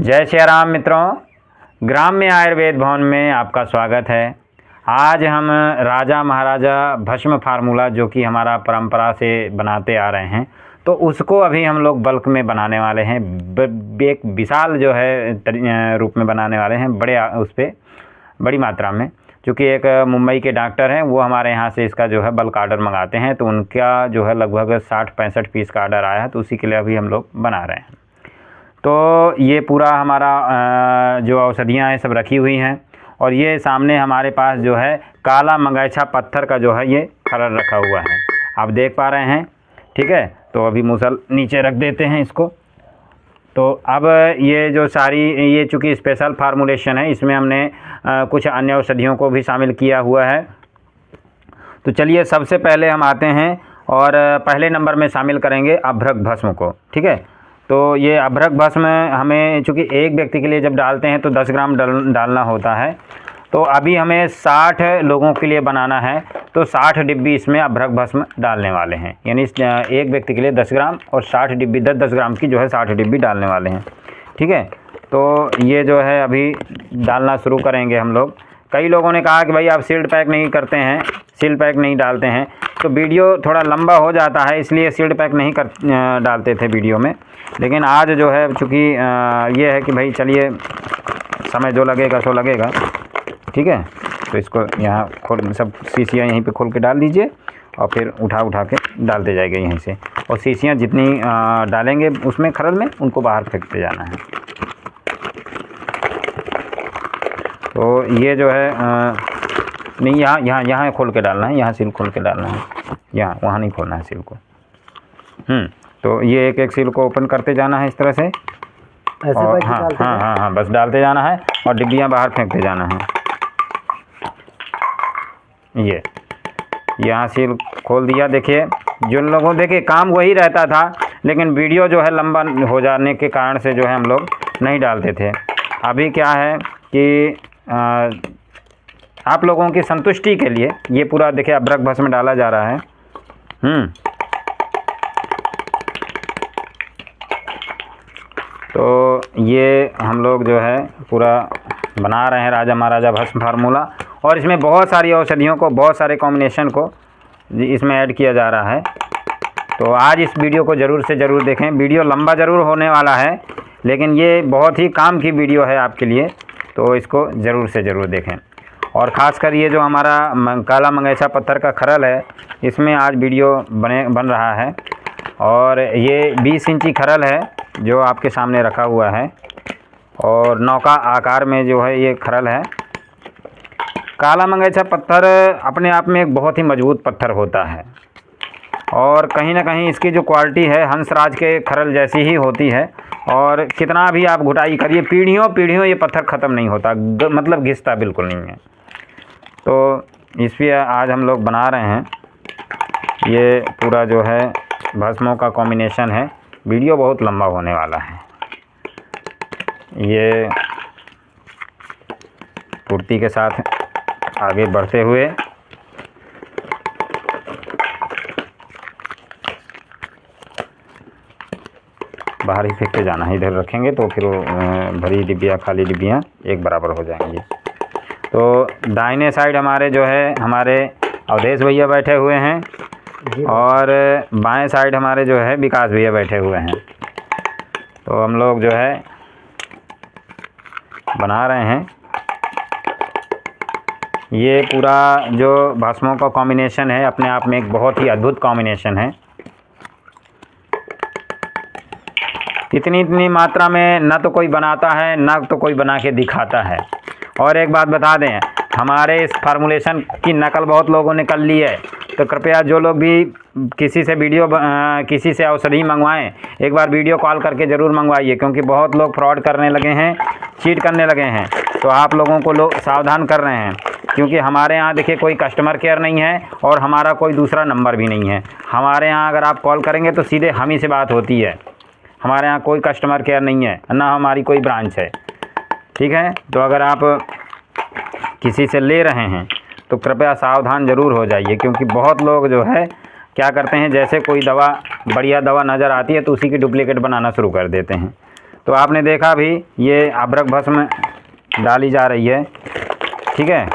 जय श्री राम मित्रों, ग्राम्य आयुर्वेद भवन में आपका स्वागत है। आज हम राजा महाराजा भस्म फार्मूला जो कि हमारा परंपरा से बनाते आ रहे हैं, तो उसको अभी हम लोग बल्क में बनाने वाले हैं। एक विशाल जो है रूप में बनाने वाले हैं, उस पर बड़ी मात्रा में। चूँकि एक मुंबई के डॉक्टर हैं, वो हमारे यहाँ से इसका जो है बल्क आर्डर मंगाते हैं, तो उनका जो है लगभग 60-65 पीस का आर्डर आया है, तो उसी के लिए अभी हम लोग बना रहे हैं। तो ये पूरा हमारा जो औषधियाँ हैं सब रखी हुई हैं, और ये सामने हमारे पास जो है काला मंगैछा पत्थर का जो है ये खरल रखा हुआ है, आप देख पा रहे हैं। ठीक है, तो अभी मूसल नीचे रख देते हैं इसको। तो अब ये जो सारी ये चूँकि स्पेशल फार्मूलेशन है, इसमें हमने कुछ अन्य औषधियों को भी शामिल किया हुआ है। तो चलिए सबसे पहले हम आते हैं और पहले नंबर में शामिल करेंगे अभ्रक भस्म को। ठीक है, तो ये अभ्रक भस्म हमें चूँकि एक व्यक्ति के लिए जब डालते हैं तो 10 ग्राम डालना होता है। तो अभी हमें 60 लोगों के लिए बनाना है, तो 60 डिब्बी इसमें अभ्रक भस्म डालने वाले हैं। यानी एक व्यक्ति के लिए 10 ग्राम और 60 डिब्बी 10-10 ग्राम की जो है 60 डिब्बी डालने वाले हैं। ठीक है, तो ये जो है अभी डालना शुरू करेंगे हम लोग। कई लोगों ने कहा कि भाई आप सील्ड पैक नहीं करते हैं, सील्ड पैक नहीं डालते हैं, तो वीडियो थोड़ा लंबा हो जाता है, इसलिए सील्ड पैक नहीं डालते थे वीडियो में। लेकिन आज जो है चूँकि ये है कि भाई चलिए समय जो लगेगा सो लगेगा। ठीक है, तो इसको यहाँ खोल, सब शीशियाँ यहीं पे खोल के डाल दीजिए और फिर उठा के डालते जाएगा यहीं से। और शीशियाँ जितनी डालेंगे उसमें खरल में, उनको बाहर फेंकते जाना है। तो ये जो है नहीं, यहाँ खोल के डालना है, यहाँ सील खोल के डालना है, यहाँ वहाँ नहीं खोलना है सील को। तो ये एक सील को ओपन करते जाना है इस तरह से, और हाँ, बस डालते जाना है और डिब्बियाँ बाहर फेंकते जाना है। ये यहाँ सील खोल दिया। देखिए जिन लोगों, देखिए काम वही रहता था, लेकिन वीडियो जो है लंबा हो जाने के कारण से जो है हम लोग नहीं डालते थे। अभी क्या है कि आप लोगों की संतुष्टि के लिए ये पूरा देखिए अभ्रक भस्म में डाला जा रहा है। तो ये हम लोग जो है पूरा बना रहे हैं राजा महाराजा भस्म फार्मूला, और इसमें बहुत सारी औषधियों को, बहुत सारे कॉम्बिनेशन को इसमें ऐड किया जा रहा है। तो आज इस वीडियो को ज़रूर से ज़रूर देखें। वीडियो लंबा ज़रूर होने वाला है, लेकिन ये बहुत ही काम की वीडियो है आपके लिए, तो इसको ज़रूर से ज़रूर देखें। और ख़ासकर ये जो हमारा काला मंगैछा पत्थर का खरल है, इसमें आज वीडियो बन रहा है। और ये 20 इंची खरल है जो आपके सामने रखा हुआ है, और नौका आकार में जो है ये खरल है। काला मंगैछा पत्थर अपने आप में एक बहुत ही मजबूत पत्थर होता है, और कहीं ना कहीं इसकी जो क्वालिटी है हंसराज के खरल जैसी ही होती है। और कितना भी आप घुटाई करिए, पीढ़ियों ये पत्थर ख़त्म नहीं होता, मतलब घिसता बिल्कुल नहीं है। तो इस पर आज हम लोग बना रहे हैं। ये पूरा जो है भस्मों का कॉम्बिनेशन है। वीडियो बहुत लंबा होने वाला है। ये पूर्ति के साथ आगे बढ़ते हुए बाहर ही फेंकते जाना है। इधर रखेंगे तो फिर वो भरी डिब्बियाँ खाली डिब्बियाँ एक बराबर हो जाएंगी। तो दाहिने साइड हमारे जो है हमारे अवधेश भैया बैठे हुए हैं, और बाएं साइड हमारे जो है विकास भैया बैठे हुए हैं। तो हम लोग जो है बना रहे हैं। ये पूरा जो भस्मों का कॉम्बिनेशन है अपने आप में एक बहुत ही अद्भुत कॉम्बिनेशन है। इतनी मात्रा में ना तो कोई बनाता है, ना तो कोई बना के दिखाता है। और एक बात बता दें, हमारे इस फार्मूलेशन की नकल बहुत लोगों ने कर ली है, तो कृपया जो लोग भी किसी से औषधि मंगवाएं, एक बार वीडियो कॉल करके ज़रूर मंगवाइए, क्योंकि बहुत लोग फ्रॉड करने लगे हैं, चीट करने लगे हैं। तो आप लोगों को लोग सावधान कर रहे हैं, क्योंकि हमारे यहाँ देखिए कोई कस्टमर केयर नहीं है, और हमारा कोई दूसरा नंबर भी नहीं है। हमारे यहाँ अगर आप कॉल करेंगे तो सीधे हम ही से बात होती है। हमारे यहाँ कोई कस्टमर केयर नहीं है, ना हमारी कोई ब्रांच है। ठीक है, तो अगर आप किसी से ले रहे हैं तो कृपया सावधान ज़रूर हो जाइए, क्योंकि बहुत लोग जो है क्या करते हैं, जैसे कोई दवा बढ़िया दवा नज़र आती है तो उसी की डुप्लीकेट बनाना शुरू कर देते हैं। तो आपने देखा भी ये अभ्रक भस्म डाली जा रही है, ठीक है।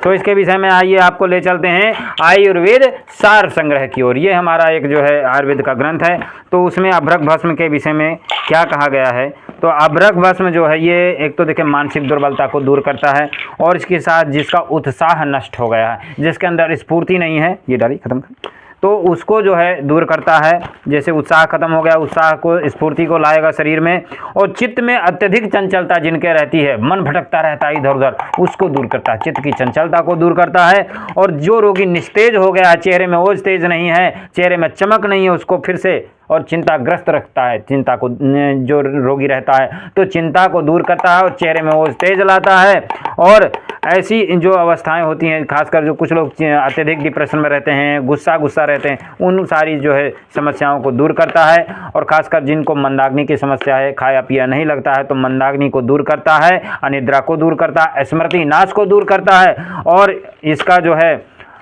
तो इसके विषय में आइए आपको ले चलते हैं आयुर्वेद सार संग्रह की ओर। ये हमारा एक जो है आयुर्वेद का ग्रंथ है, तो उसमें अभ्रक भस्म के विषय में क्या कहा गया है। तो अभ्रक भस्म जो है ये एक तो देखिए मानसिक दुर्बलता को दूर करता है, और इसके साथ जिसका उत्साह नष्ट हो गया है, जिसके अंदर स्फूर्ति नहीं है, ये डाली खत्म कर, तो उसको जो है दूर करता है। जैसे उत्साह खत्म हो गया, उत्साह को स्फूर्ति को लाएगा शरीर में, और चित्त में अत्यधिक चंचलता जिनके रहती है, मन भटकता रहता है इधर उधर, उसको दूर करता है, चित्त की चंचलता को दूर करता है। और जो रोगी निस्तेज हो गया है, चेहरे में ओज तेज नहीं है, चेहरे में चमक नहीं है, उसको फिर से और चिंताग्रस्त रखता है, चिंता को जो रोगी रहता है तो चिंता को दूर करता है और चेहरे में ओज तेज लाता है। और ऐसी जो अवस्थाएं होती हैं, खासकर जो कुछ लोग अत्यधिक डिप्रेशन में रहते हैं, गुस्सा रहते हैं, उन सारी जो है समस्याओं को दूर करता है। और खासकर जिनको मंदाग्नि की समस्या है, खाया पिया नहीं लगता है, तो मंदाग्नि को दूर करता है, अनिद्रा को दूर करता है, स्मृति नाश को दूर करता है। और इसका जो है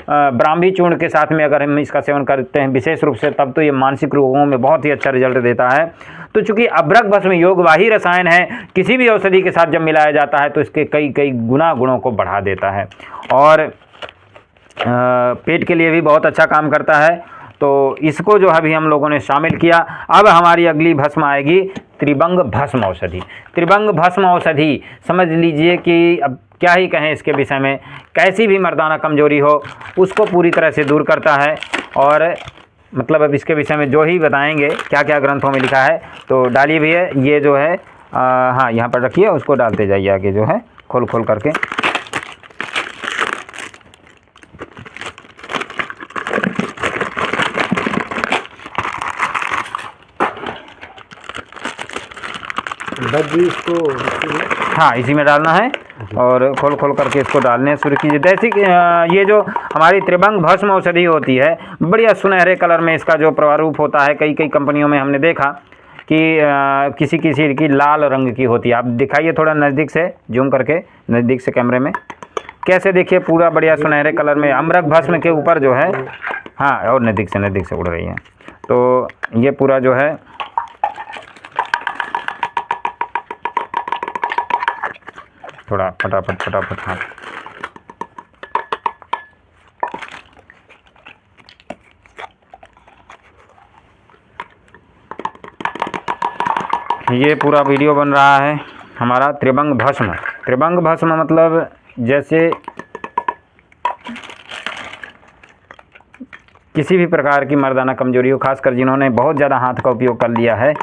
ब्राह्मी चूर्ण के साथ में अगर हम इसका सेवन करते हैं विशेष रूप से, तब तो ये मानसिक रोगों में बहुत ही अच्छा रिजल्ट देता है। तो चूंकि अभ्रक भस्म योगवाही रसायन है, किसी भी औषधि के साथ जब मिलाया जाता है तो इसके कई गुणों को बढ़ा देता है, और पेट के लिए भी बहुत अच्छा काम करता है। तो इसको जो अभी हम लोगों ने शामिल किया। अब हमारी अगली भस्म आएगी त्रिभंग भस्म औषधि। त्रिभंग भस्म औषधि समझ लीजिए कि अब क्या ही कहें इसके विषय में, कैसी भी मर्दाना कमजोरी हो उसको पूरी तरह से दूर करता है। और मतलब अब इसके विषय में जो ही बताएंगे क्या क्या ग्रंथों में लिखा है, तो डालिए भी है ये जो है हाँ यहाँ पर रखिए, उसको डालते जाइए आगे जो है खोल करके। इसको हाँ इसी में डालना है, और खोल करके इसको डालने शुरू कीजिए। जैसे कि ये जो हमारी त्रिभंग भस्म औषधि होती है, बढ़िया सुनहरे कलर में इसका जो प्रारूप होता है, कई कंपनियों में हमने देखा कि किसी की लाल रंग की होती है। आप दिखाइए थोड़ा नज़दीक से, जूम करके नज़दीक से कैमरे में, कैसे देखिए पूरा बढ़िया सुनहरे कलर में अमरक भस्म के ऊपर जो है, हाँ और नज़दीक से उड़ रही है। तो ये पूरा जो है थोड़ा फटाफट हाँ ये पूरा वीडियो बन रहा है हमारा त्रिभंग भस्म। त्रिभंग भस्म मतलब जैसे किसी भी प्रकार की मर्दाना कमजोरी हो, खासकर जिन्होंने बहुत ज़्यादा हाथ का उपयोग कर लिया है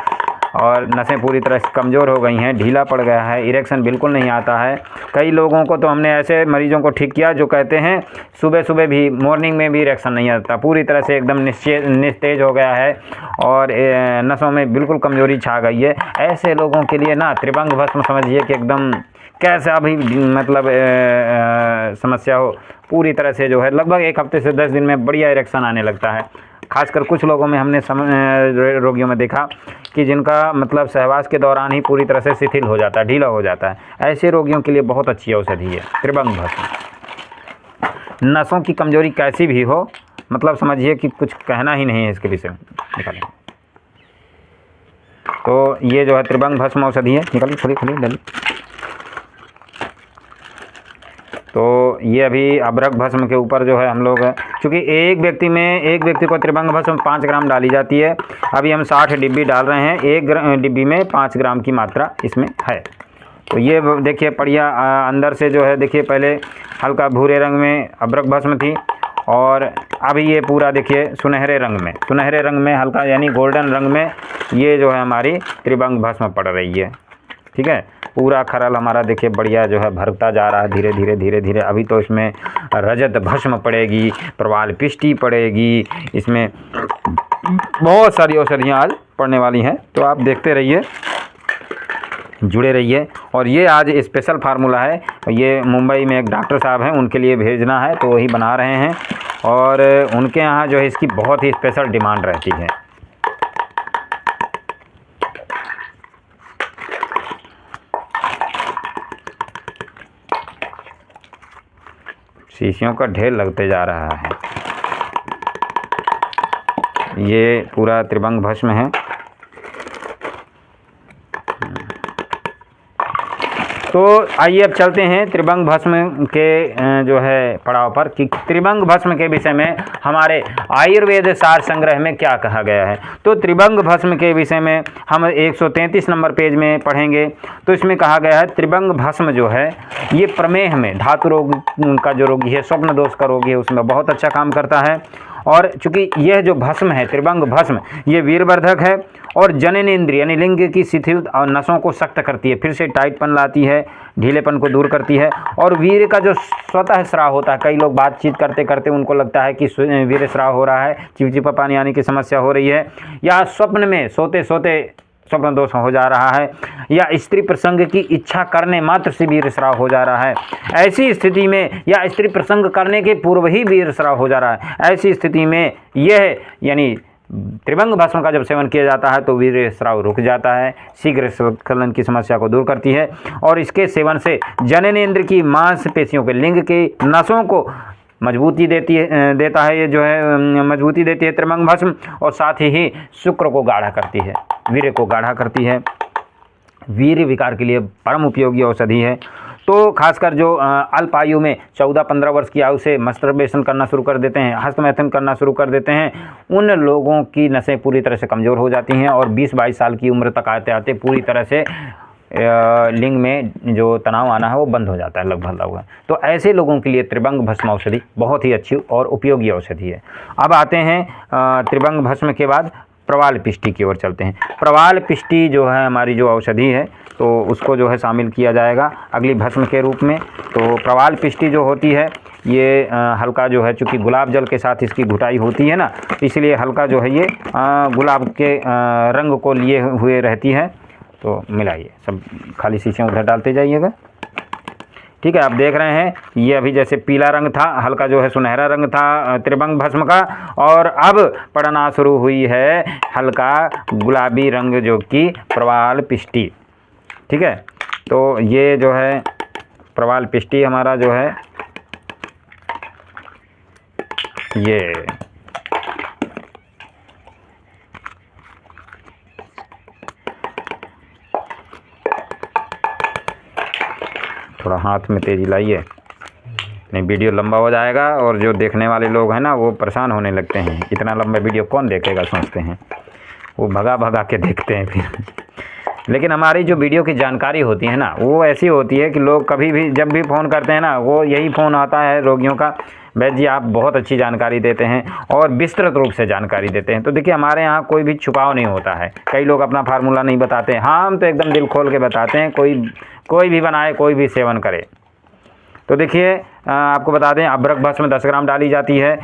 और नसें पूरी तरह से कमज़ोर हो गई हैं, ढीला पड़ गया है, इरेक्शन बिल्कुल नहीं आता है। कई लोगों को तो हमने ऐसे मरीजों को ठीक किया जो कहते हैं सुबह भी मॉर्निंग में भी इरेक्शन नहीं आता, पूरी तरह से एकदम निस्तेज हो गया है और नसों में बिल्कुल कमज़ोरी छा गई है। ऐसे लोगों के लिए ना त्रिभंग भस्म समझिए कि एकदम कैसा भी मतलब समस्या हो, पूरी तरह से जो है लगभग 1 हफ्ते से 10 दिन में बढ़िया इरेक्शन आने लगता है। खासकर कुछ लोगों में हमने रोगियों में देखा कि जिनका मतलब सहवास के दौरान ही पूरी तरह से शिथिल हो जाता है, ढीला हो जाता है। ऐसे रोगियों के लिए बहुत अच्छी औषधि है त्रिभंग भस्म। नसों की कमजोरी कैसी भी हो, मतलब समझिए कि कुछ कहना ही नहीं है इसके विषय में। निकालें तो ये जो है त्रिभंग भस्म औषधि है, निकालिए थोड़ी डालिए। तो ये अभी अभ्रक भस्म के ऊपर जो है हम लोग, चूँकि एक व्यक्ति को त्रिभंग भस्म 5 ग्राम डाली जाती है। अभी हम 60 डिब्बी डाल रहे हैं, 1 डिब्बी में 5 ग्राम की मात्रा इसमें है। तो ये देखिए बढ़िया अंदर से जो है, देखिए पहले हल्का भूरे रंग में अभ्रक भस्म थी और अभी ये पूरा देखिए सुनहरे रंग में हल्का यानी गोल्डन रंग में ये जो है हमारी त्रिभंग भस्म पड़ रही है। ठीक है, पूरा खरल हमारा देखिए बढ़िया जो है भरता जा रहा है धीरे धीरे। अभी तो इसमें रजत भस्म पड़ेगी, प्रवाल पिष्टि पड़ेगी, इसमें बहुत सारी औषधियाँ आज पड़ने वाली हैं। तो आप देखते रहिए, जुड़े रहिए। और ये आज स्पेशल फार्मूला है, ये मुंबई में एक डॉक्टर साहब हैं, उनके लिए भेजना है तो वही बना रहे हैं और उनके यहाँ जो है इसकी बहुत ही स्पेशल डिमांड रहती है। शीशियों का ढेर लगते जा रहा है। ये पूरा त्रिभंग भस्म है। तो आइए अब चलते हैं त्रिभंग भस्म के जो है पड़ाव पर कि त्रिभंग भस्म के विषय में हमारे आयुर्वेद सार संग्रह में क्या कहा गया है। तो त्रिभंग भस्म के विषय में हम 133 नंबर पेज में पढ़ेंगे। तो इसमें कहा गया है त्रिभंग भस्म जो है ये प्रमेह में, धातु रोग का जो रोगी है, स्वप्न दोष का रोगी है, उसमें बहुत अच्छा काम करता है। और चूंकि यह जो भस्म है त्रिभंग भस्म ये वीरवर्धक है और जननेंद्रिय यानी लिंग की शिथिल और नसों को सख्त करती है, फिर से टाइटपन लाती है, ढीलेपन को दूर करती है। और वीर्य का जो स्वतः स्राव होता है, कई लोग बातचीत करते करते उनको लगता है कि वीर्य स्राव हो रहा है, चिपचिपा पानी आने की समस्या हो रही है, या स्वप्न में सोते सोते स्वप्न दोष हो जा रहा है, या स्त्री प्रसंग की इच्छा करने मात्र से वीर्य स्राव हो जा रहा है, ऐसी स्थिति में, या स्त्री प्रसंग करने के पूर्व ही वीर्य स्राव हो जा रहा है, ऐसी स्थिति में यह यानी त्रिभंग भस्म का जब सेवन किया जाता है तो वीर्य स्राव रुक जाता है, शीघ्र स्खलन की समस्या को दूर करती है। और इसके सेवन से जननेंद्र की मांसपेशियों के, लिंग के नसों को मजबूती देता है, ये जो है मजबूती देती है त्रिभंग भस्म। और साथ ही शुक्र को गाढ़ा करती है, वीर्य को गाढ़ा करती है, वीर्य विकार के लिए परम उपयोगी औषधि है। तो खासकर जो अल्प आयु में 14-15 वर्ष की आयु से मस्टरबेशन करना शुरू कर देते हैं, हस्तमैथुन करना शुरू कर देते हैं, उन लोगों की नसें पूरी तरह से कमज़ोर हो जाती हैं और 20-22 साल की उम्र तक आते आते पूरी तरह से लिंग में जो तनाव आना है वो बंद हो जाता है लगभग। तो ऐसे लोगों के लिए त्रिभंग भस्म औषधि बहुत ही अच्छी और उपयोगी औषधि है। अब आते हैं त्रिभंग भस्म के बाद प्रवाल पिष्टी की ओर चलते हैं। प्रवाल पिष्टी जो है हमारी जो औषधि है तो उसको जो है शामिल किया जाएगा अगली भस्म के रूप में। तो प्रवाल पिष्टी जो होती है ये हल्का जो है, चूँकि गुलाब जल के साथ इसकी घुटाई होती है ना, इसलिए हल्का जो है ये गुलाब के रंग को लिए हुए रहती है। तो मिलाइए, सब खाली शीशे उधर डालते जाइएगा, ठीक है। आप देख रहे हैं ये अभी जैसे पीला रंग था, हल्का जो है सुनहरा रंग था त्रिभंग भस्म का, और अब पड़ना शुरू हुई है हल्का गुलाबी रंग जो कि प्रवाल पिष्टी, ठीक है। तो ये जो है प्रवाल पिष्टी हमारा जो है ये थोड़ा हाथ में तेज़ी लाइए, नहीं वीडियो लंबा हो जाएगा और जो देखने वाले लोग हैं ना वो परेशान होने लगते हैं। इतना लंबा वीडियो कौन देखेगा सोचते हैं, वो भगा भगा के देखते हैं फिर। लेकिन हमारी जो वीडियो की जानकारी होती है ना वो ऐसी होती है कि लोग कभी भी जब भी फ़ोन करते हैं ना वो यही फ़ोन आता है रोगियों का, वैद्य जी आप बहुत अच्छी जानकारी देते हैं और विस्तृत रूप से जानकारी देते हैं। तो देखिए हमारे यहाँ कोई भी छुपाव नहीं होता है, कई लोग अपना फार्मूला नहीं बताते, हाँ हम तो एकदम दिल खोल के बताते हैं, कोई भी बनाए, कोई भी सेवन करे। तो देखिए आपको बता दें अभ्रक भस्म 10 ग्राम डाली जाती है,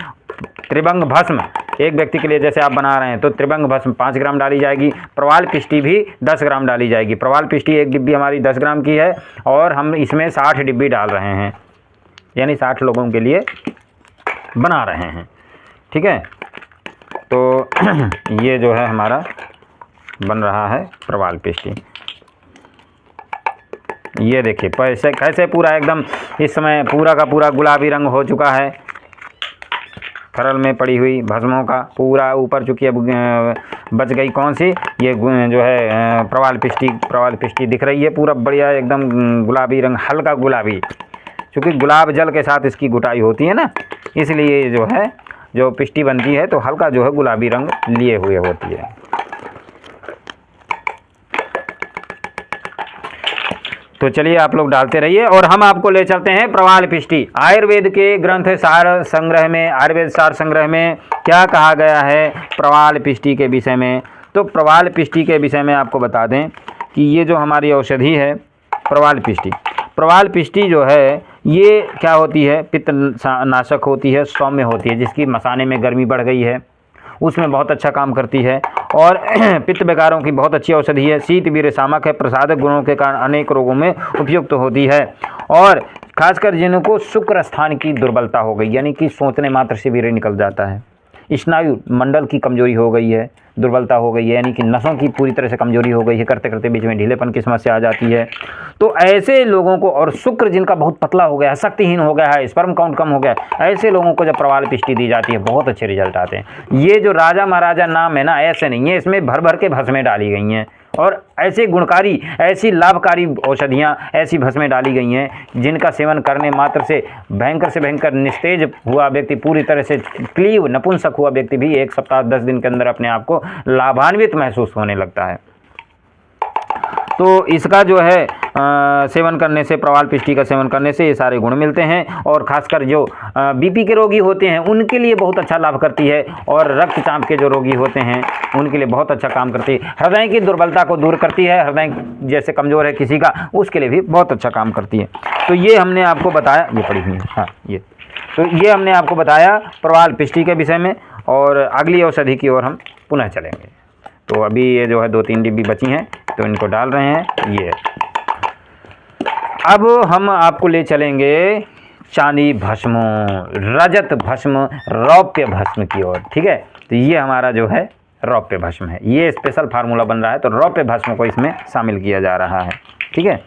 त्रिभंग भस्म एक व्यक्ति के लिए जैसे आप बना रहे हैं तो त्रिभंग भस्म 5 ग्राम डाली जाएगी, प्रवाल पिष्टी भी 10 ग्राम डाली जाएगी। प्रवाल पिष्टी एक डिब्बी हमारी 10 ग्राम की है और हम इसमें 60 डिब्बी डाल रहे हैं, यानी 60 लोगों के लिए बना रहे हैं, ठीक है। तो ये जो है हमारा बन रहा है प्रवाल पिष्टी। ये देखिए कैसे पूरा एकदम इस समय पूरा का पूरा गुलाबी रंग हो चुका है, खरल में पड़ी हुई भस्मों का पूरा ऊपर, चूँकि अब बच गई कौन सी, ये जो है प्रवाल पिष्टी दिख रही है, पूरा बढ़िया एकदम गुलाबी रंग, हल्का गुलाबी, चूँकि गुलाब जल के साथ इसकी घुटाई होती है ना, इसलिए जो है जो पिष्टी बनती है तो हल्का जो है गुलाबी रंग लिए हुए होती है। तो चलिए आप लोग डालते रहिए और हम आपको ले चलते हैं प्रवाल पिष्टी। आयुर्वेद के ग्रंथ सार संग्रह में, आयुर्वेद सार संग्रह में क्या कहा गया है प्रवाल पिष्टी के विषय में। तो प्रवाल पिष्टी के विषय में आपको बता दें कि ये जो हमारी औषधि है प्रवाल पिष्टी जो है ये क्या होती है, पित्त नाशक होती है, सौम्य होती है, जिसकी मसाने में गर्मी बढ़ गई है उसमें बहुत अच्छा काम करती है और पित्त विकारों की बहुत अच्छी औषधि है, शीत वीर्य शामक है, प्रसादक गुणों के कारण अनेक रोगों में उपयुक्त होती है। और खासकर जिनको शुक्र स्थान की दुर्बलता हो गई, यानी कि सोचने मात्र से वीर्य निकल जाता है, स्नायु मंडल की कमजोरी हो गई है, दुर्बलता हो गई है, यानी कि नसों की पूरी तरह से कमजोरी हो गई है, करते करते बीच में ढीलेपन की समस्या आ जाती है, तो ऐसे लोगों को, और शुक्र जिनका बहुत पतला हो गया है, शक्तिहीन हो गया है, स्पर्म काउंट कम हो गया है, ऐसे लोगों को जब प्रवाल पिष्टी दी जाती है बहुत अच्छे रिजल्ट आते हैं। ये जो राजा महाराजा नाम है ना, ऐसे नहीं है, इसमें भर भर के भस्में डाली गई हैं और ऐसे गुणकारी, ऐसी लाभकारी औषधियाँ, ऐसी भस्में डाली गई हैं जिनका सेवन करने मात्र से भयंकर निस्तेज हुआ व्यक्ति, पूरी तरह से क्लीव नपुंसक हुआ व्यक्ति भी 1 सप्ताह 10 दिन के अंदर अपने आप को लाभान्वित महसूस होने लगता है। तो इसका जो है सेवन करने से, प्रवाल पिष्टी का सेवन करने से ये सारे गुण मिलते हैं और खासकर जो बीपी के रोगी होते हैं उनके लिए बहुत अच्छा लाभ करती है, और रक्तचाप के जो रोगी होते हैं उनके लिए बहुत अच्छा काम करती है। हृदय की दुर्बलता को दूर करती है, हृदय जैसे कमज़ोर है किसी का उसके लिए भी बहुत अच्छा काम करती है। तो ये हमने आपको बताया, ये पढ़ी हुई है, हाँ ये हमने आपको बताया प्रवाल पिष्टी के विषय में। और अगली औषधि की ओर हम पुनः चलेंगे। तो अभी ये जो है 2-3 डिब्बी बची हैं तो इनको डाल रहे हैं ये। अब हम आपको ले चलेंगे चांदी भस्म, रजत भस्म, रौप्य भस्म की ओर, ठीक है। तो ये हमारा जो है रौप्य भस्म है, ये स्पेशल फार्मूला बन रहा है तो रौप्य भस्म को इसमें शामिल किया जा रहा है, ठीक है।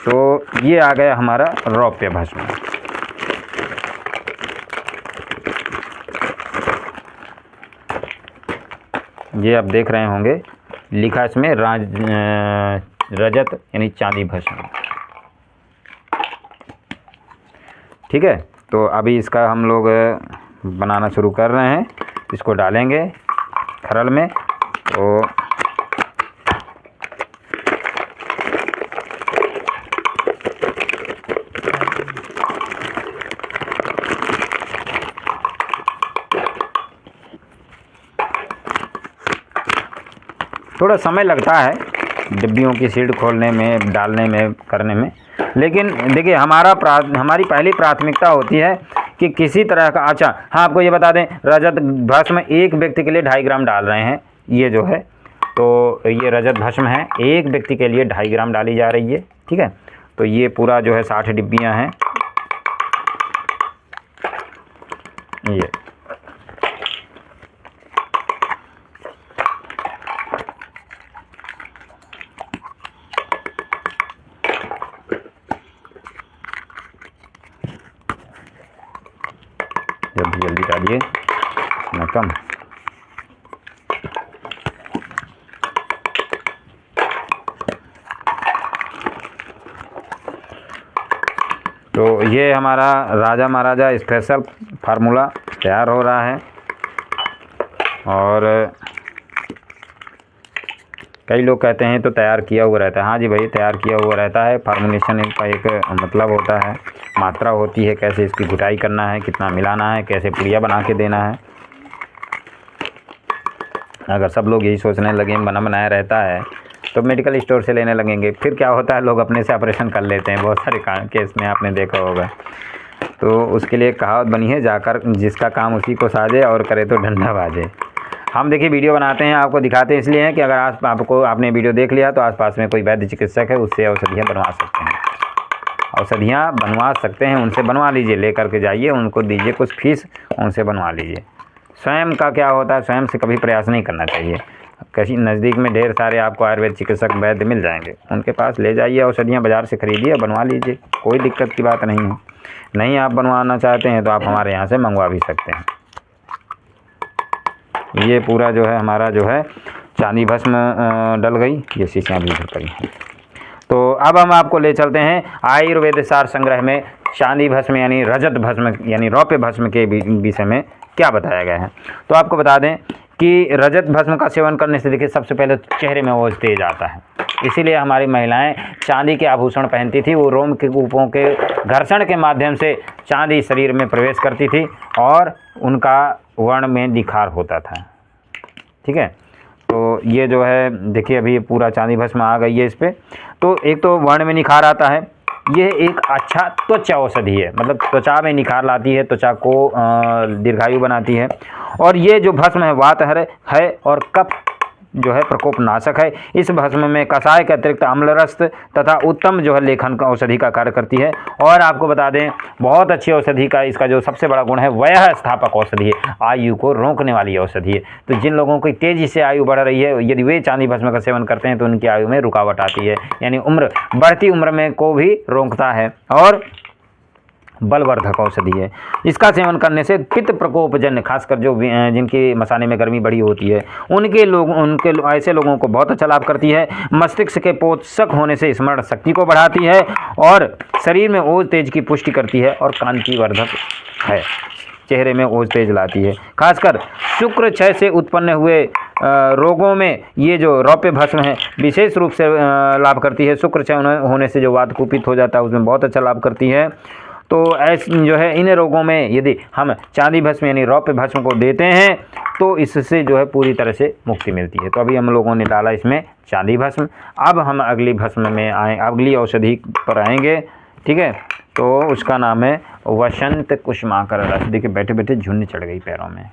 तो ये आ गया हमारा रौप्य भस्म। ये आप देख रहे होंगे लिखा इसमें रजत यानी चांदी भस्म, ठीक है। तो अभी इसका हम लोग बनाना शुरू कर रहे हैं, इसको डालेंगे खरल में। तो थोड़ा समय लगता है डिब्बियों की सीड खोलने में, डालने में, करने में, लेकिन देखिए हमारी पहली प्राथमिकता होती है कि किसी तरह का, अच्छा हाँ आपको ये बता दें, रजत भस्म एक व्यक्ति के लिए 2.5 ग्राम डाल रहे हैं, ये जो है। तो ये रजत भस्म है, एक व्यक्ति के लिए 2.5 ग्राम डाली जा रही है, ठीक है। तो ये पूरा जो है 60 डिब्बियाँ हैं ये। जल्दी डालिए ना कम। तो ये हमारा राजा महाराजा स्पेशल फार्मूला तैयार हो रहा है। और कई लोग कहते हैं तो तैयार किया हुआ रहता है। हाँ जी भाई, तैयार किया हुआ रहता है। फार्मुलेशन का एक मतलब होता है, मात्रा होती है, कैसे इसकी घुटाई करना है, कितना मिलाना है, कैसे पुड़िया बना के देना है। अगर सब लोग यही सोचने लगे बना बनाया रहता है तो मेडिकल स्टोर से लेने लगेंगे, फिर क्या होता है लोग अपने से ऑपरेशन कर लेते हैं। बहुत सारे केस में आपने देखा होगा। तो उसके लिए कहावत बनी है, जाकर जिसका काम उसी को साजे और करे तो डंडा बाजे। हम देखिए वीडियो बनाते हैं, आपको दिखाते हैं इसलिए हैं कि अगर आपने वीडियो देख लिया तो आसपास में कोई वैद्य चिकित्सक है, उससे औषधियाँ बनवा सकते हैं। औषधियाँ बनवा सकते हैं, उनसे बनवा लीजिए, लेकर के जाइए, उनको दीजिए कुछ फीस, उनसे बनवा लीजिए। स्वयं का क्या होता है, स्वयं से कभी प्रयास नहीं करना चाहिए। कहीं नज़दीक में ढेर सारे आपको आयुर्वेद चिकित्सक वैद्य मिल जाएंगे, उनके पास ले जाइए, औषधियाँ बाज़ार से खरीदिए, बनवा लीजिए, कोई दिक्कत की बात नहीं है। नहीं आप बनवाना चाहते हैं तो आप हमारे यहाँ से मंगवा भी सकते हैं। ये पूरा जो है हमारा जो है चांदी भस्म डल गई, ये शीशियाँ भी भर गई हैं। तो अब हम आपको ले चलते हैं आयुर्वेद सार संग्रह में चांदी भस्म यानी रजत भस्म यानी रौप्य भस्म के विषय में क्या बताया गया है। तो आपको बता दें कि रजत भस्म का सेवन करने से देखिए सबसे पहले चेहरे में वो तेज आता है, इसीलिए हमारी महिलाएं चांदी के आभूषण पहनती थी। वो रोम के कूपों के घर्षण के माध्यम से चांदी शरीर में प्रवेश करती थी और उनका वर्ण में निखार होता था, ठीक है। तो ये जो है देखिए अभी पूरा चांदी भस्म आ गई है इस पर। तो एक तो वर्ण में निखार आता है, ये एक अच्छा त्वचा औषधि है, मतलब त्वचा में निखार लाती है, त्वचा को दीर्घायु बनाती है। और ये जो भस्म है वातहर है और कफ जो है प्रकोप नाशक है। इस भस्म में कषाय के अतिरिक्त अम्लरस तथा उत्तम जो है लेखन का औषधि का कार्य करती है। और आपको बता दें बहुत अच्छी औषधि का इसका जो सबसे बड़ा गुण है वह स्थापक औषधि है, आयु को रोकने वाली औषधि है। तो जिन लोगों की तेजी से आयु बढ़ रही है, यदि वे चांदी भस्म का सेवन करते हैं तो उनकी आयु में रुकावट आती है, यानी उम्र बढ़ती उम्र में को भी रोकता है। और बलवर्धक औषधि है। इसका सेवन करने से पित्त प्रकोपजन्य, खासकर जो जिनकी मसाने में गर्मी बढ़ी होती है उनके ऐसे लोगों को बहुत अच्छा लाभ करती है। मस्तिष्क के पोषक होने से स्मरण शक्ति को बढ़ाती है और शरीर में ओज तेज की पुष्टि करती है और कांतिवर्धक है, चेहरे में ओज तेज लाती है। खासकर शुक्र क्षय से उत्पन्न हुए रोगों में ये जो रौप्य भस्म है विशेष रूप से लाभ करती है। शुक्र क्षय होने से जो वात कुपित हो जाता है उसमें बहुत अच्छा लाभ करती है। तो ऐसे जो है इन रोगों में यदि हम चांदी भस्म यानी रौप्य भस्म को देते हैं तो इससे जो है पूरी तरह से मुक्ति मिलती है। तो अभी हम लोगों ने डाला इसमें चांदी भस्म। अब हम अगली भस्म में अगली औषधि पर आएंगे, ठीक है। तो उसका नाम है वसंत कुसुमाकर रस। देखिए बैठे बैठे झुंड चढ़ गई पैरों में।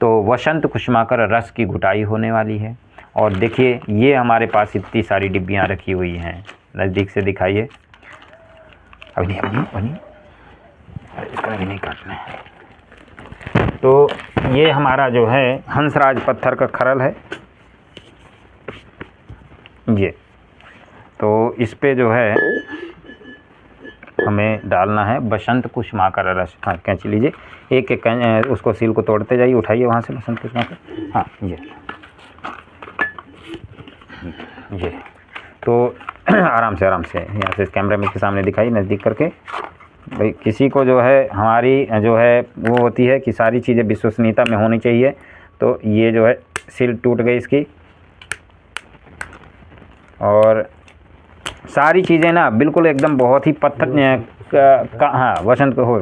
तो वसंत कुसुमाकर रस की घुटाई होने वाली है। और देखिए ये हमारे पास इतनी सारी डिब्बियाँ रखी हुई हैं, नज़दीक से दिखाइए। अभी नहीं इसका भी नहीं काटना है। तो ये हमारा जो है हंसराज पत्थर का खरल है ये। तो इस पे जो है हमें डालना है बसंत कुसुमाकर रस। हाँ कैंची लीजिए, एक उसको सील को तोड़ते जाइए, उठाइए वहाँ से बसंत कुसुमाकर। हाँ ये तो आराम से यहाँ से कैमरे में के सामने दिखाइए, नज़दीक करके। भाई किसी को जो है हमारी जो है वो होती है कि सारी चीज़ें विश्वसनीयता में होनी चाहिए। तो ये जो है सील टूट गई इसकी, और सारी चीज़ें ना बिल्कुल एकदम बहुत ही पत्थर हाँ वसंत को हो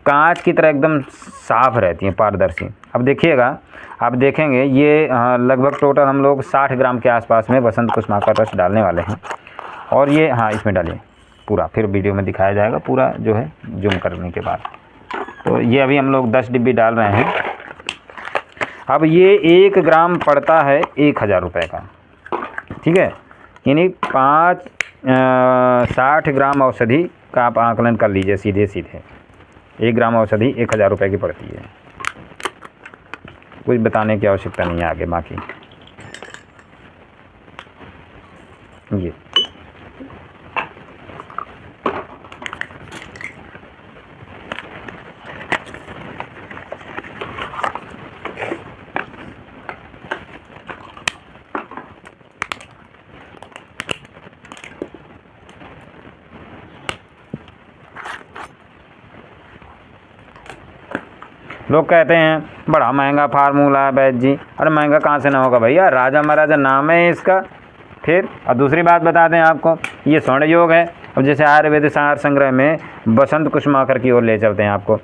कांच की तरह एकदम साफ रहती हैं, पारदर्शी। अब देखिएगा, आप देखेंगे ये लगभग टोटल हम लोग 60 ग्राम के आसपास में बसंत कुसुमाकर रस डालने वाले हैं। और ये हाँ इसमें डालिए पूरा, फिर वीडियो में दिखाया जाएगा पूरा जो है जूम करने के बाद। तो ये अभी हम लोग 10 डिब्बी डाल रहे हैं। अब ये 1 ग्राम पड़ता है 1000 रुपये का, ठीक है। यानी 60 ग्राम औषधि का आप आकलन कर लीजिए सीधे 1 ग्राम औषधि 1000 रुपये की पड़ती है। कुछ बताने की आवश्यकता नहीं है आगे बाकी। ये लोग कहते हैं बड़ा महंगा फार्मूला है वैद्य जी। अरे महंगा कहाँ से ना होगा भैया, राजा महाराजा नाम है इसका। फिर और दूसरी बात बता दें आपको, ये स्वर्ण योग है। अब जैसे आयुर्वेद सार संग्रह में बसंत कुसुमाकर की ओर ले चलते हैं आपको।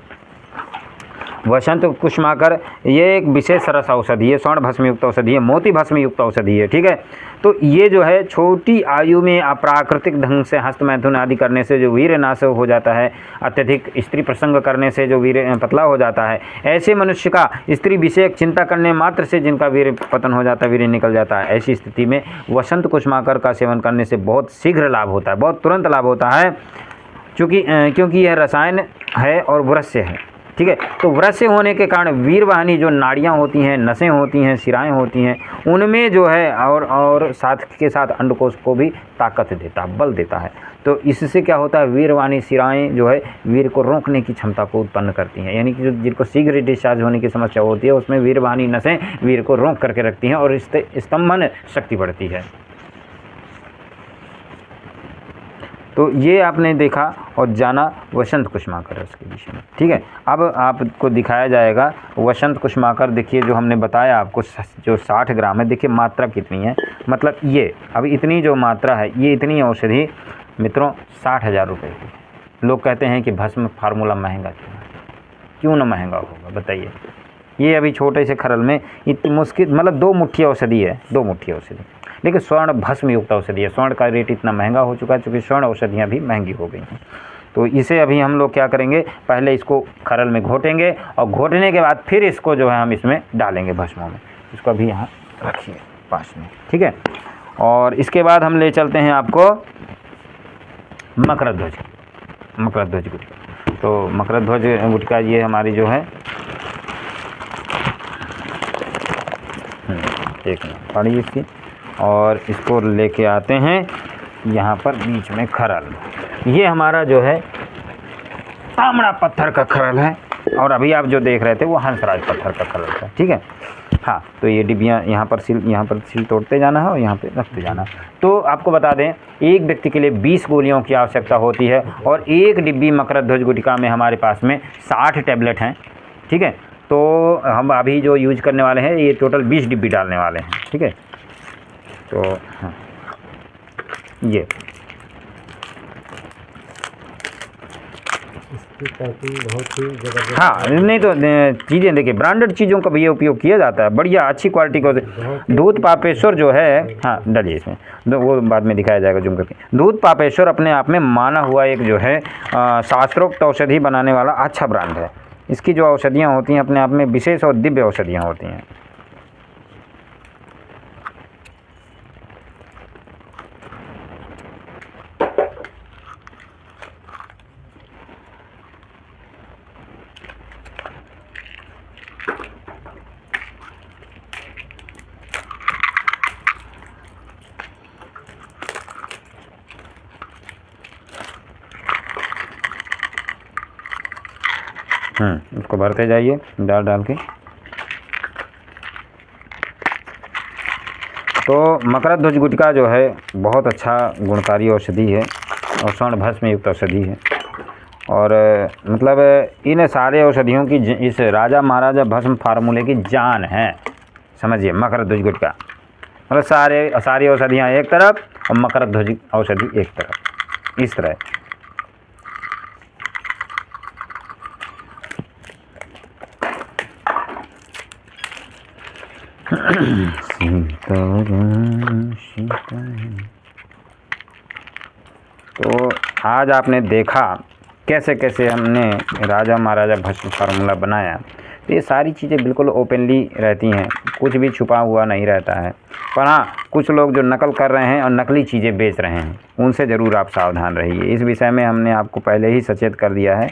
वसंत कुसुमाकर ये एक विशेष रस औषधि है, स्वर्ण भस्म युक्त औषधि है, मोती भस्म युक्त औषधि है, ठीक है। तो ये जो है छोटी आयु में अप्राकृतिक ढंग से हस्तमैथुन आदि करने से जो वीर्य नाश हो जाता है, अत्यधिक स्त्री प्रसंग करने से जो वीर्य पतला हो जाता है, ऐसे मनुष्य का स्त्री विषयक चिंता करने मात्र से जिनका वीर्य पतन हो जाता है, वीर्य निकल जाता है, ऐसी स्थिति में वसंत कुसुमाकर का सेवन करने से बहुत शीघ्र लाभ होता है, बहुत तुरंत लाभ होता है। क्योंकि यह रसायन है और वृश्य है, ठीक है। तो वृश्य होने के कारण वीरवाहिनी जो नाड़ियाँ होती हैं, नसें होती हैं, शिराएँ होती हैं, उनमें जो है और साथ के साथ अंडकोश को भी ताकत देता है, बल देता है। तो इससे क्या होता है, वीरवाहिनी शिराएँ जो है वीर को रोकने की क्षमता को उत्पन्न करती हैं। यानी कि जो जिनको शीघ्र डिस्चार्ज होने की समस्या होती है उसमें वीरवाहिनी नसें वीर को रोक करके रखती हैं और इससे स्तंभन शक्ति बढ़ती है। तो ये आपने देखा और जाना वसंत कुसुमाकर रस के विषय में, ठीक है। अब आपको दिखाया जाएगा वसंत कुसुमाकर। देखिए जो हमने बताया आपको जो 60 ग्राम है, देखिए मात्रा कितनी है, मतलब ये अब इतनी जो मात्रा है, ये इतनी औषधि मित्रों 60,000 रुपये की। लोग कहते हैं कि भस्म फार्मूला महंगा क्यों ना महंगा होगा बताइए। ये अभी छोटे से खरल में इतनी मुश्किल, मतलब 2 मुट्ठी औषधि है, 2 मुट्ठी औषधि, लेकिन स्वर्ण भस्म युक्त औषधि है। स्वर्ण का रेट इतना महंगा हो चुका है क्योंकि स्वर्ण औषधियाँ भी महंगी हो गई हैं। तो इसे अभी हम लोग क्या करेंगे, पहले इसको खरल में घोटेंगे और घोटने के बाद फिर इसको जो है हम इसमें डालेंगे भस्मों में। इसको अभी यहाँ रखिए पास में, ठीक है। और इसके बाद हम ले चलते हैं आपको मकरध्वज गुटका। तो मकरध्वज गुटका ये हमारी जो है एक पड़ी इसकी, और इसको लेके आते हैं यहाँ पर बीच में खरल। ये हमारा जो है तांबड़ा पत्थर का खरल है, और अभी आप जो देख रहे थे वो हंसराज पत्थर का खरल था। ठीक है, हाँ, तो ये डिब्बियाँ यहाँ पर सील तोड़ते जाना है और यहाँ पे रखते जाना है। तो आपको बता दें, एक व्यक्ति के लिए 20 गोलियों की आवश्यकता होती है, और एक डिब्बी मकरध्वज गुटिका में हमारे पास में 60 टैबलेट हैं। ठीक है, तो हम अभी जो यूज करने वाले हैं ये टोटल 20 डिब्बी डालने वाले हैं। ठीक है, तो हाँ, ये पैकिंग बहुत ही जबरदस्त। हाँ, नहीं तो चीज़ें देखिए, ब्रांडेड चीज़ों का भी ये उपयोग किया जाता है, बढ़िया अच्छी क्वालिटी का। दूध पापेश्वर जो है, हाँ डालिए इसमें, वो बाद में दिखाया जाएगा जूम करके। दूध पापेश्वर अपने आप में माना हुआ एक जो है शास्त्रोक्त औषधि बनाने वाला अच्छा ब्रांड है। इसकी जो औषधियाँ होती हैं अपने आप में विशेष और दिव्य औषधियाँ होती हैं। उसको भरते जाइए डाल के। तो मकरध्वज गुटिका जो है बहुत अच्छा गुणकारी औषधि है और स्वर्ण भस्म युक्त औषधि है, और मतलब इन सारे औषधियों की इस राजा महाराजा भस्म फार्मूले की जान है, समझिए। मकरध्वज गुटिका मतलब सारी औषधियाँ एक तरफ और मकरध्वज औषधि एक तरफ, इस तरह। तो आज आपने देखा कैसे कैसे हमने राजा महाराजा भस्म फार्मूला बनाया। तो ये सारी चीज़ें बिल्कुल ओपनली रहती हैं, कुछ भी छुपा हुआ नहीं रहता है। पर हाँ, कुछ लोग जो नकल कर रहे हैं और नकली चीज़ें बेच रहे हैं, उनसे ज़रूर आप सावधान रहिए। इस विषय में हमने आपको पहले ही सचेत कर दिया है,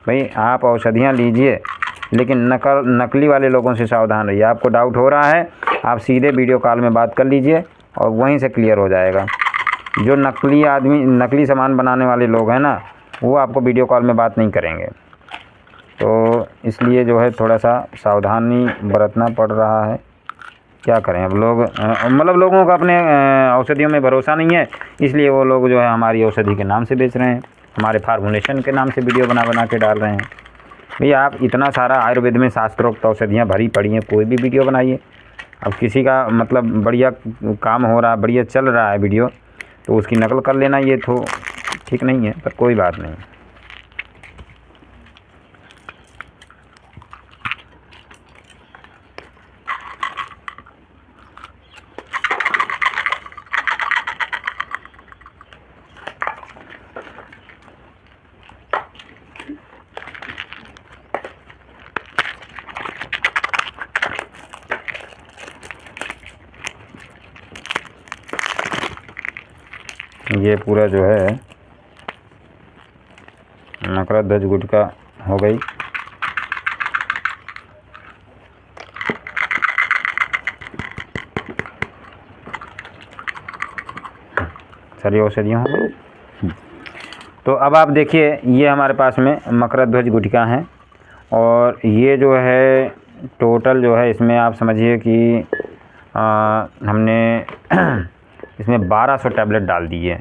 भाई आप औषधियाँ लीजिए लेकिन नकली वाले लोगों से सावधान रहिए। आपको डाउट हो रहा है, आप सीधे वीडियो कॉल में बात कर लीजिए और वहीं से क्लियर हो जाएगा। जो नकली सामान बनाने वाले लोग हैं ना, वो आपको वीडियो कॉल में बात नहीं करेंगे। तो इसलिए जो है थोड़ा सा सावधानी बरतना पड़ रहा है। क्या करें अब, लोग मतलब लोगों का अपने औषधियों में भरोसा नहीं है, इसलिए वो लोग जो है हमारी औषधि के नाम से बेच रहे हैं, हमारे फार्मूलेशन के नाम से वीडियो बना के डाल रहे हैं। भैया आप इतना सारा आयुर्वेद में शास्त्रोक्त औषधियाँ भरी पड़ी हैं, कोई भी वीडियो बनाइए। अब किसी का मतलब बढ़िया काम हो रहा है, बढ़िया चल रहा है वीडियो, तो उसकी नकल कर लेना ये तो ठीक नहीं है, पर कोई बात नहीं। ये पूरा जो है मकरध्वज गुटिका हो गई। सारी औषधियाँ हो गई। तो अब आप देखिए, ये हमारे पास में मकरध्वज गुटिका हैं, और ये जो है टोटल जो है इसमें आप समझिए कि हमने इसमें 1200 टैबलेट डाल दिए।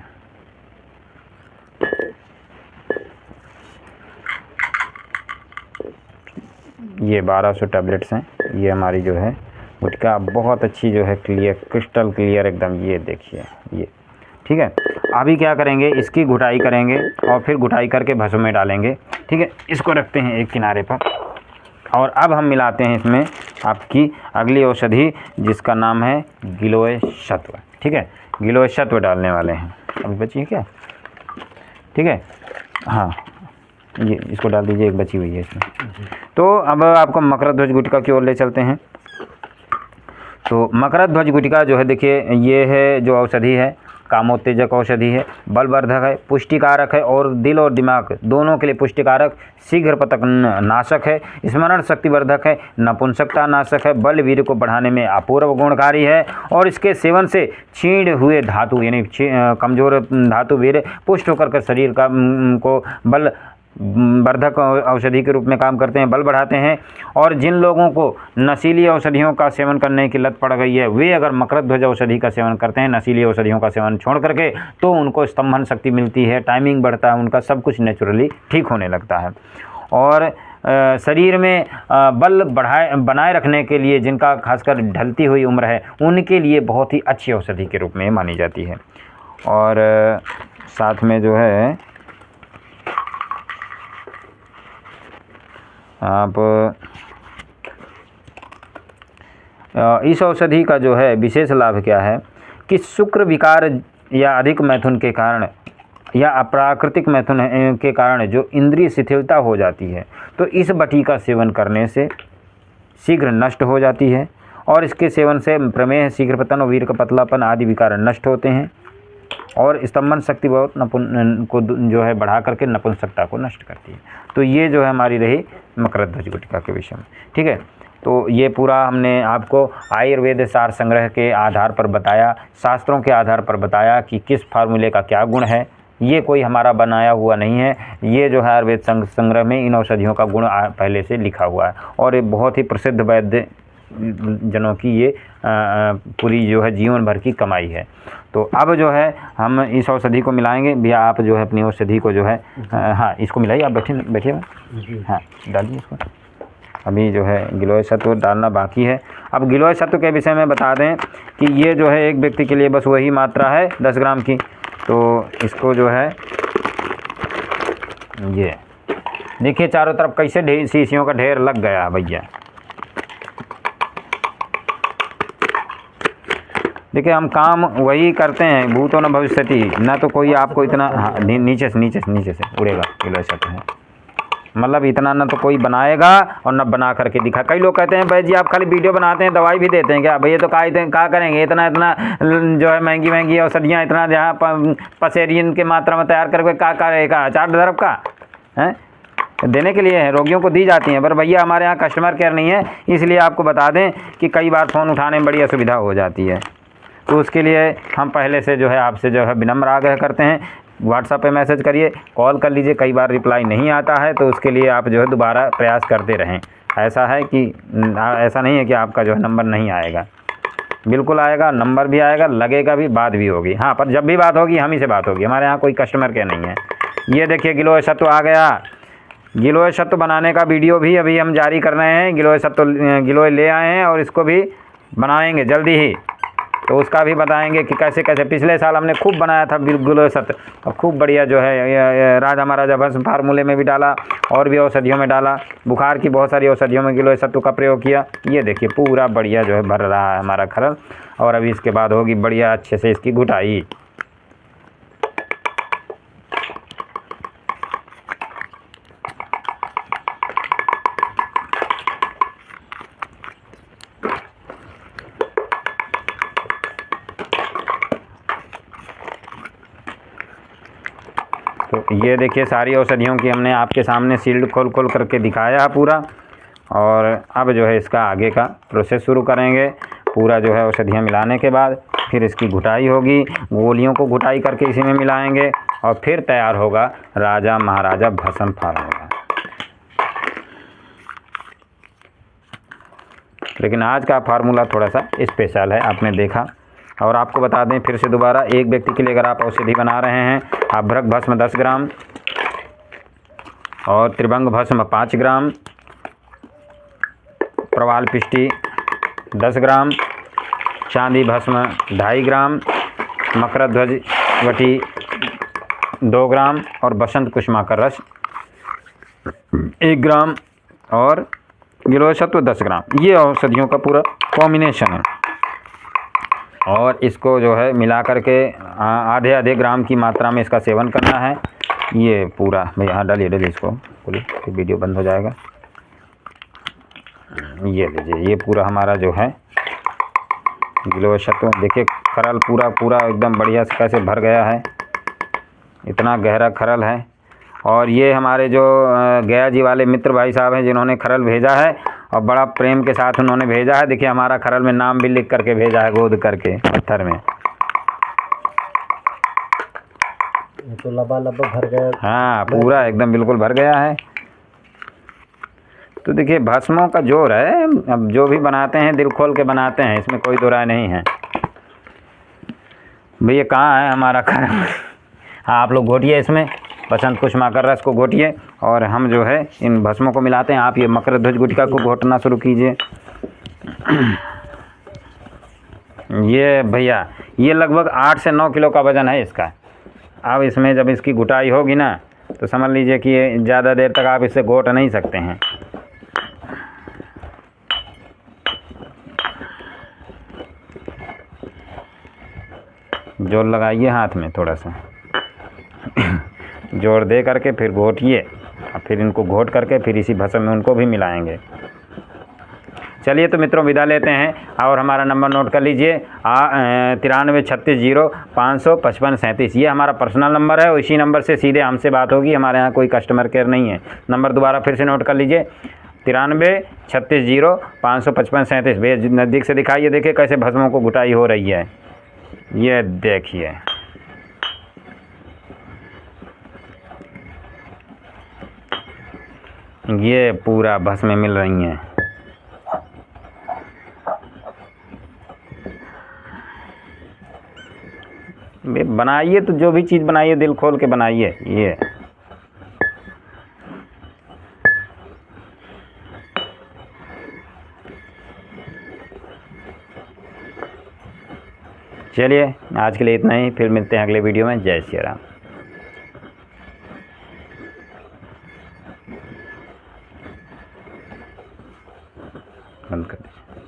ये 1200 टैबलेट्स हैं। ये हमारी जो है गुटिका बहुत अच्छी जो है क्लियर, क्रिस्टल क्लियर एकदम, ये देखिए ये। ठीक है, अभी क्या करेंगे, इसकी घुटाई करेंगे और फिर घुटाई करके भस्म में डालेंगे। ठीक है, इसको रखते हैं एक किनारे पर, और अब हम मिलाते हैं इसमें आपकी अगली औषधि जिसका नाम है गिलोय सत्व। ठीक है, गिलोय सत्व डालने वाले हैं। अभी बची है क्या? ठीक है, हाँ ये इसको डाल दीजिए, एक बची हुई है इसमें। तो अब आपको मकरध्वज गुटिका की ओर ले चलते हैं। तो मकरध्वज गुटिका जो है देखिए, ये है जो औषधि है, कामोत्तेजक औषधि है, बलवर्धक है, पुष्टिकारक है, और दिल और दिमाग दोनों के लिए पुष्टिकारक, शीघ्र पतन नाशक है, स्मरण शक्तिवर्धक है, नपुंसकता नाशक है, बल वीर को बढ़ाने में अपूर्व गुणकारी है, और इसके सेवन से क्षीण हुए धातु यानी कमजोर धातु वीर पुष्ट होकर शरीर का को बल वर्धक औषधि के रूप में काम करते हैं, बल बढ़ाते हैं। और जिन लोगों को नशीली औषधियों का सेवन करने की लत पड़ गई है, वे अगर मकरध्वज ध्वज औषधि का सेवन करते हैं, नशीली औषधियों का सेवन छोड़ करके, तो उनको स्तंभन शक्ति मिलती है, टाइमिंग बढ़ता है, उनका सब कुछ नेचुरली ठीक होने लगता है। और शरीर में बल बनाए रखने के लिए, जिनका खासकर ढलती हुई उम्र है, उनके लिए बहुत ही अच्छी औषधि के रूप में मानी जाती है। और साथ में जो है आप इस औषधि का जो है विशेष लाभ क्या है कि शुक्र विकार या अधिक मैथुन के कारण या अप्राकृतिक मैथुन के कारण जो इंद्रिय शिथिलता हो जाती है, तो इस बटी का सेवन करने से शीघ्र नष्ट हो जाती है। और इसके सेवन से प्रमेह, शीघ्र पतन और वीर का पतलापन आदि विकार नष्ट होते हैं। और स्तंभन शक्ति बहुत को जो है बढ़ा करके नपुंसकता को नष्ट करती है। तो ये जो है हमारी रही मकरध्वज गुटिका के विषय में। ठीक है, तो ये पूरा हमने आपको आयुर्वेद सार संग्रह के आधार पर बताया, शास्त्रों के आधार पर बताया कि किस फार्मूले का क्या गुण है। ये कोई हमारा बनाया हुआ नहीं है, ये जो है आयुर्वेद संग्रह में इन औषधियों का गुण पहले से लिखा हुआ है। और ये बहुत ही प्रसिद्ध वैद्य जनों की ये पूरी जो है जीवन भर की कमाई है। तो अब जो है हम इस औषधि को मिलाएंगे भैया। आप जो है अपनी औषधि को जो है हाँ इसको मिलाइए, आप बैठिए हाँ डालिए इसको। अभी जो है गिलोय सत्व डालना बाकी है। अब गिलोय सत्व के विषय में बता दें कि ये जो है एक व्यक्ति के लिए बस वही मात्रा है 10 ग्राम की। तो इसको जो है ये देखिए चारों तरफ कैसे शीशियों का ढेर लग गया भैया। देखिए हम काम वही करते हैं, भूतो न भविष्यति, ना तो कोई आपको इतना हाँ, नीचे से उड़ेगा गिलोय सत्व है। मतलब इतना ना तो कोई बनाएगा और न बना करके दिखा। कई लोग कहते हैं भाई जी आप खाली वीडियो बनाते हैं, दवाई भी देते हैं क्या भैया? तो क्या करेंगे, इतना जो है महंगी औषधियाँ, इतना जहाँ पसेरियन के मात्रा में तैयार करके क्या करेगा? 4 अरब का है देने के लिए है, रोगियों को दी जाती हैं। पर भैया हमारे यहाँ कस्टमर केयर नहीं है, इसलिए आपको बता दें कि कई बार फ़ोन उठाने में बड़ी असुविधा हो जाती है। तो उसके लिए हम पहले से जो है आपसे जो है विनम्र आग्रह करते हैं, व्हाट्सएप पे मैसेज करिए, कॉल कर लीजिए। कई बार रिप्लाई नहीं आता है तो उसके लिए आप जो है दोबारा प्रयास करते रहें। ऐसा है कि ऐसा नहीं है कि आपका जो है नंबर नहीं आएगा, बिल्कुल आएगा, नंबर भी आएगा, लगेगा भी, बात भी होगी। हाँ, पर जब भी बात होगी हम ही से बात होगी, हमारे यहाँ कोई कस्टमर केयर नहीं है। ये देखिए गिलोय सत्व आ गया। गिलोय सत्व बनाने का वीडियो भी अभी हम जारी कर रहे हैं। गिलोय ले आए हैं और इसको भी बनाएंगे जल्दी ही, तो उसका भी बताएंगे कि कैसे कैसे। पिछले साल हमने खूब बनाया था गिलोय सत्व और खूब बढ़िया जो है राजा महाराजा भस्म फार्मूले में भी डाला और भी औषधियों में डाला। बुखार की बहुत सारी औषधियों में गिलोय सत्व का प्रयोग किया। ये देखिए पूरा बढ़िया जो है भर रहा है हमारा खरल। और अभी इसके बाद होगी बढ़िया अच्छे से इसकी घुटाई। तो ये देखिए सारी औषधियों की हमने आपके सामने सील्ड खोल करके दिखाया है पूरा। और अब जो है इसका आगे का प्रोसेस शुरू करेंगे। पूरा जो है औषधियाँ मिलाने के बाद फिर इसकी घुटाई होगी, गोलियों को घुटाई करके इसी में मिलाएंगे और फिर तैयार होगा राजा महाराजा भस्म फार्मूला। लेकिन आज का फार्मूला थोड़ा सा स्पेशल है, आपने देखा। और आपको बता दें फिर से दोबारा, एक व्यक्ति के लिए अगर आप औषधि बना रहे हैं, अभ्रक भस्म 10 ग्राम और त्रिभंग भस्म 5 ग्राम, प्रवाल पिष्टी 10 ग्राम, चांदी भस्म 2.5 ग्राम, मकरध्वज वटी 2 ग्राम और बसंत कुसुमा का रस 1 ग्राम और गिलोय सत्व 10 ग्राम। ये औषधियों का पूरा कॉम्बिनेशन है। और इसको जो है मिला करके आधे ग्राम की मात्रा में इसका सेवन करना है। ये पूरा भाई यहाँ डालिए इसको, बोलिए वीडियो बंद हो जाएगा। ये लीजिए, ये पूरा हमारा जो है गिलोय सत्व, देखिए खरल पूरा एकदम बढ़िया से कैसे भर गया है, इतना गहरा खरल है। और ये हमारे जो गया जी वाले मित्र भाई साहब हैं जिन्होंने खरल भेजा है और बड़ा प्रेम के साथ उन्होंने भेजा है। देखिए हमारा खरल में नाम भी लिख करके भेजा है, गोद करके पत्थर में। ये तो लबालब भर गया। हाँ पूरा एकदम बिल्कुल भर गया है। तो देखिए भस्मों का जोर है, अब जो भी बनाते हैं दिल खोल के बनाते हैं, इसमें कोई दो राय नहीं है। भैया कहाँ है हमारा घर? हाँ आप लोग घोटिए, इसमें बसंत कुसुमाकर रस को घोटिए और हम जो है इन भस्मों को मिलाते हैं। आप ये मकर ध्वज गुटखा को घोटना शुरू कीजिए। ये भैया ये लगभग 8 से 9 किलो का वज़न है इसका। अब इसमें जब इसकी घुटाई होगी ना तो समझ लीजिए कि ये ज़्यादा देर तक आप इसे घोट नहीं सकते हैं। जोर लगाइए हाथ में थोड़ा सा जोर दे करके फिर घोटिए और फिर इनको घोट करके फिर इसी भस्म में उनको भी मिलाएंगे। चलिए तो मित्रों विदा लेते हैं और हमारा नंबर नोट कर लीजिए 9336055537। ये हमारा पर्सनल नंबर है और इसी नंबर से सीधे हमसे बात होगी। हमारे यहाँ कोई कस्टमर केयर नहीं है। नंबर दोबारा फिर से नोट कर लीजिए 9336055537। भैया नज़दीक से दिखाइए, देखिए कैसे भस्मों को घुटाई हो रही है। ये देखिए ये पूरा भस्में मिल रही हैं। बनाइए तो जो भी चीज़ बनाइए दिल खोल के बनाइए। ये चलिए आज के लिए इतना ही, फिर मिलते हैं अगले वीडियो में। जय श्री राम।